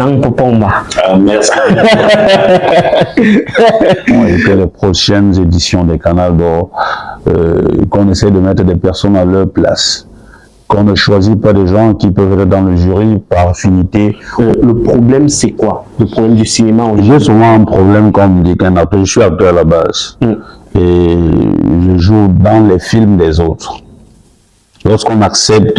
Nang Popomba. Merci. Et que les prochaines éditions des Canal d'Or, qu'on essaie de mettre des personnes à leur place. Qu'on ne choisit pas des gens qui peuvent être dans le jury par affinité. Le problème, c'est quoi? Le problème du cinéma J'ai souvent un problème, comme dit qu'un acteur, je suis acteur à la base. Et je joue dans les films des autres. Lorsqu'on accepte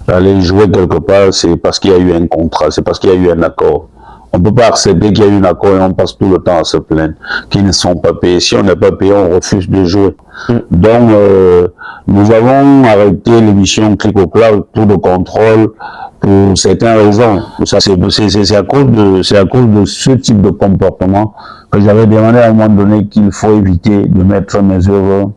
d'aller jouer quelque part, c'est parce qu'il y a eu un contrat, c'est parce qu'il y a eu un accord. On ne peut pas accepter qu'il y a eu un accord et on passe tout le temps à se plaindre qu'ils ne sont pas payés. Si on n'est pas payé, on refuse de jouer. Donc, nous avons arrêté l'émission Click au Cloud, Tour de contrôle, pour certaines raisons. Ça, c'est à cause de ce type de comportement que j'avais demandé à un moment donné qu'il faut éviter de mettre mes œuvres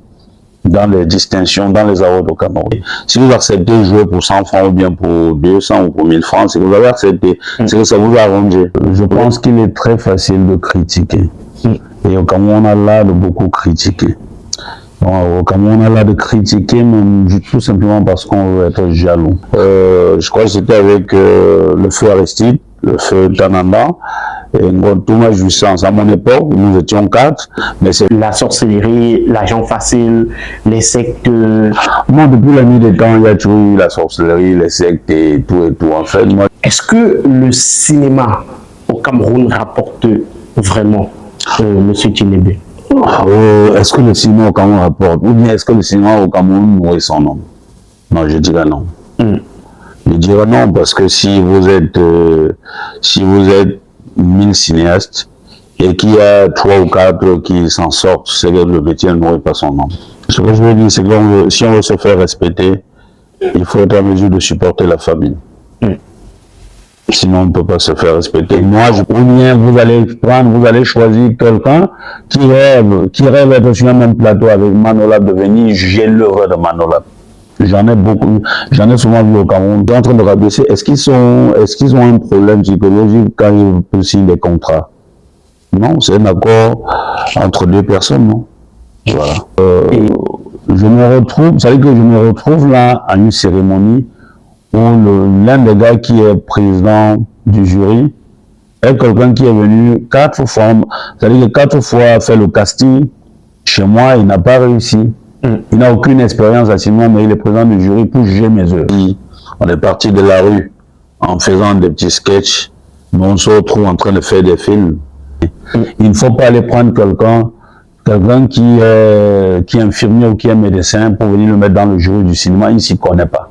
dans les distinctions, dans les awards au Cameroun. Si vous acceptez de jouer pour 100 francs ou bien pour 200 ou pour 1000 francs, c'est que vous avez accepté, c'est que ça vous a arrangé. Je pense qu'il est très facile de critiquer. Et au Cameroun, on a l'art de beaucoup critiquer. Au Cameroun, on a l'art de critiquer, même tout simplement parce qu'on veut être jaloux. Je crois que c'était avec le feu Aristide, le feu Tananda, et Thomas Jouissance. À mon époque, nous étions 4, mais c'est la sorcellerie, l'argent facile, les sectes. Moi, depuis la nuit des temps, il y a toujours eu la sorcellerie, les sectes et tout, en fait. Est-ce que le cinéma au Cameroun rapporte vraiment, Monsieur Tinebe? Est-ce que le cinéma au Cameroun rapporte? Ou bien est-ce que le cinéma au Cameroun nourrit son nom? Non, je dirais non. Je dirais non, parce que si vous êtes 1000 cinéastes et qu'il y a 3 ou 4 qui s'en sortent, c'est que le métier ne nourrit pas son nom. Ce que je veux dire, c'est que si on veut se faire respecter, il faut être en mesure de supporter la famille. Sinon, on ne peut pas se faire respecter. Moi, ou bien vous allez choisir quelqu'un qui rêve d'être sur un même plateau avec Manola Deveni. J'ai l'heureux de Manola. J'en ai beaucoup, j'en ai souvent vu au Cameroun. Ils sont en train de rabaisser. Est-ce qu'ils ont un problème psychologique quand ils signent des contrats? Non, c'est un accord entre 2 personnes, non? Voilà. Je me retrouve, ça veut dire que je me retrouve là à une cérémonie où l'un des gars qui est président du jury est quelqu'un qui est venu 4 fois, ça veut dire que 4 fois fait le casting. Chez moi, il n'a pas réussi. Il n'a aucune expérience à cinéma, mais il est président du jury pour juger mes œuvres. On est parti de la rue en faisant des petits sketchs, mais on se retrouve en train de faire des films. Il ne faut pas aller prendre quelqu'un qui est infirmier ou qui est médecin pour venir le mettre dans le jury du cinéma, il ne s'y connaît pas.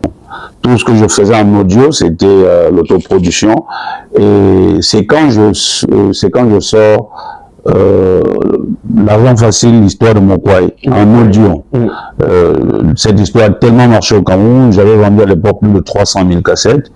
Tout ce que je faisais en audio, c'était l'autoproduction, et c'est quand je sors L'argent facile, l'histoire de Mokwai, en audio. Cette histoire a tellement marché au Cameroun, j'avais vendu à l'époque plus de 300 000 cassettes.